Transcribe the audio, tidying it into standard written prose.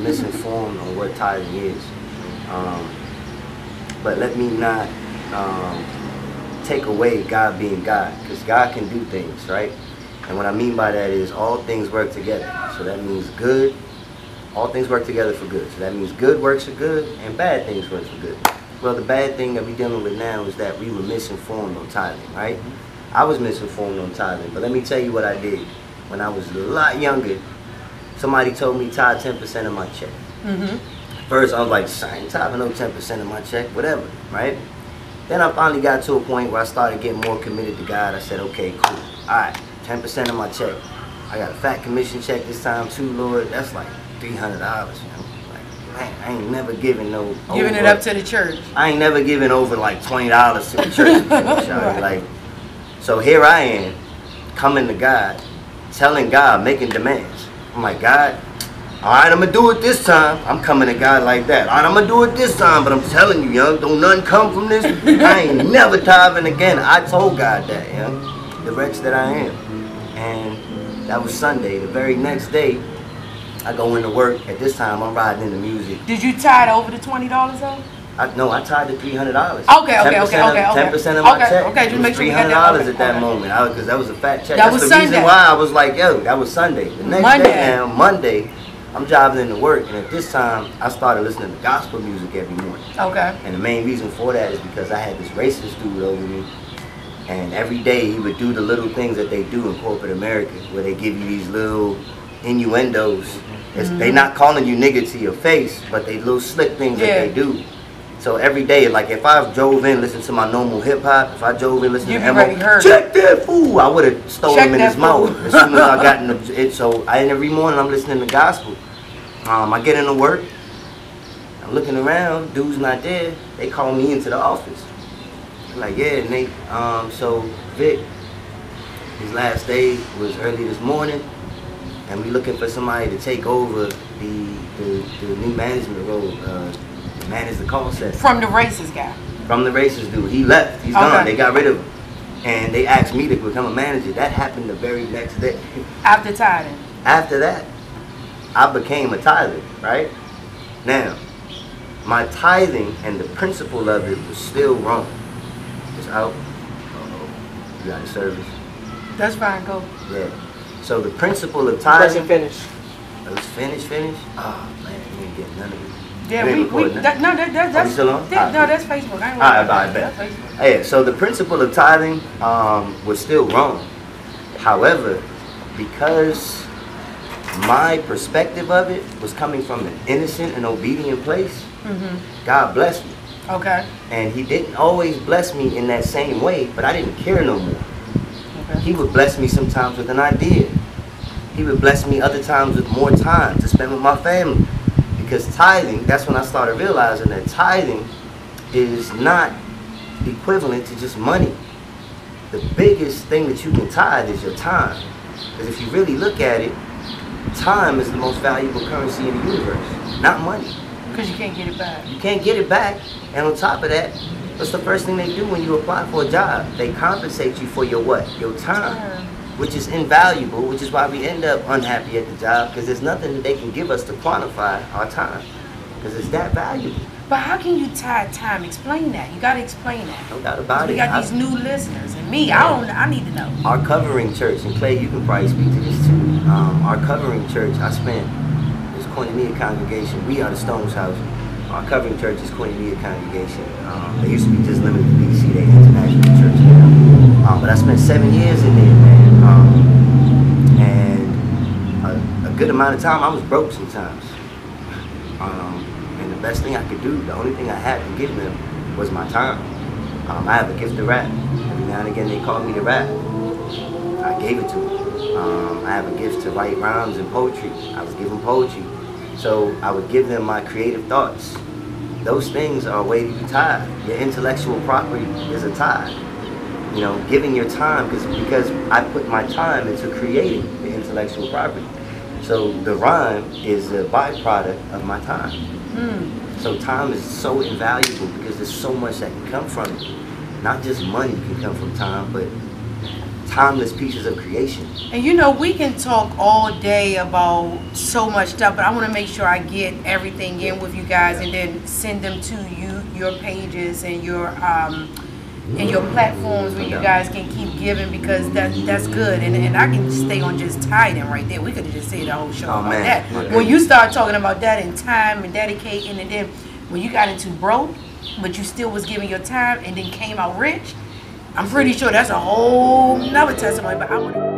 misinformed on what tithing is. But let me not take away God being God, because God can do things, right? And what I mean by that is all things work together. So that means good. All things work together for good. So that means good works for good and bad things work for good. Well, the bad thing that we're dealing with now is that we were misinformed on tithing, right? I was misinformed on tithing, but let me tell you what I did. When I was a lot younger, somebody told me tithe 10% of my check. First, I was like, I ain't tithing no 10% of my check, whatever, right? Then I finally got to a point where I started getting more committed to God. I said, okay, cool. All right, 10% of my check. I got a fat commission check this time too, Lord. That's like $300, you know? Like, man, I ain't never giving no giving it up to the church. I ain't never giving over like $20 to the church. Right. Like, so here I am, coming to God, telling God, making demands. I'm like, God, all right, I'm gonna do it this time. I'm coming to God like that. All right, I'm gonna do it this time, but I'm telling you, young, don't nothing come from this. I ain't never tithing again. I told God that, young, the wretch that I am. And that was Sunday. The very next day, I go into work. At this time, I'm riding in the music. Did you tithe over the $20 though? No, I tied the $300. Okay. 10% of my check. Okay, just make sure we $300 got that. at that moment, because that was a fat check. That That's was the Sunday. reason why I was like, yo, that was Sunday. The next day now, Monday, I'm driving into work, and at this time, I started listening to gospel music every morning. Okay. And the main reason for that is because I had this racist dude over me, and every day he would do the little things that they do in corporate America, where they give you these little innuendos. They not calling you nigga to your face, but they little slick things that they do. So every day, like if I drove in, listened to my normal hip hop, if I drove in, listened to Emma, check that fool, I would have stole him in his mouth as soon as I got in it. So every morning I'm listening to gospel. I get into work, I'm looking around, dude's not there. They call me into the office. I'm like, yeah, Nate. So Vic, his last day was early this morning, and we looking for somebody to take over the new management role. Manage the call center. From the racist guy. From the racist dude. He left. He's gone. They got rid of him. And they asked me to become a manager. That happened the very next day. After tithing. After that, I became a tither, right? Now, my tithing and the principle of it was still wrong. It's out. You got a service? That's fine, go. Yeah. So the principle of tithing. Finish. It was finished? Oh, man, you ain't getting none of it. Yeah, that's still on? No, that's Facebook. I ain't I bet. Yeah, so the principle of tithing was still wrong. However, because my perspective of it was coming from an innocent and obedient place, God blessed me. Okay. And he didn't always bless me in that same way, but I didn't care no more. Okay. He would bless me sometimes with an idea. He would bless me other times with more time to spend with my family. Because tithing, that's when I started realizing that tithing is not equivalent to just money. The biggest thing that you can tithe is your time. Because if you really look at it, time is the most valuable currency in the universe, not money. Because you can't get it back. You can't get it back. And on top of that, what's the first thing they do when you apply for a job? They compensate you for your what? Your time. Which is invaluable, which is why we end up unhappy at the job, because there's nothing that they can give us to quantify our time, because it's that valuable. But how can you tie time? Explain that. You got to explain that. No doubt about it. We got these new listeners, and me, I need to know. Our covering church, and Clay, you can probably speak to this too. Our covering church, it's Koinonia congregation. We are the Stones House. Our covering church is Koinonia congregation. They used to be just limited to DC. They international church now. But I spent 7 years in there, man. And a good amount of time, I was broke sometimes. And the best thing I could do, the only thing I had to give them was my time. I have a gift to rap. Every now and again they called me to rap. I gave it to them. I have a gift to write rhymes and poetry. I was giving poetry. So I would give them my creative thoughts. Those things are a way to be tithe. Your intellectual property is a tithe. You know, giving your time, because I put my time into creating the intellectual property. So the rhyme is a byproduct of my time. So time is so invaluable because there's so much that can come from it. Not just money can come from time, but timeless pieces of creation. And you know, we can talk all day about so much stuff, but I want to make sure I get everything in with you guys and then send them to you, your pages and your platforms where you guys can keep giving, because that's good. And I can stay on just tithing right there. We could have just said the whole show about that. Yeah. When you start talking about that and time and dedicating, and then when you got into broke, but you still was giving your time and then came out rich, I'm pretty sure that's a whole nother testimony. But I want to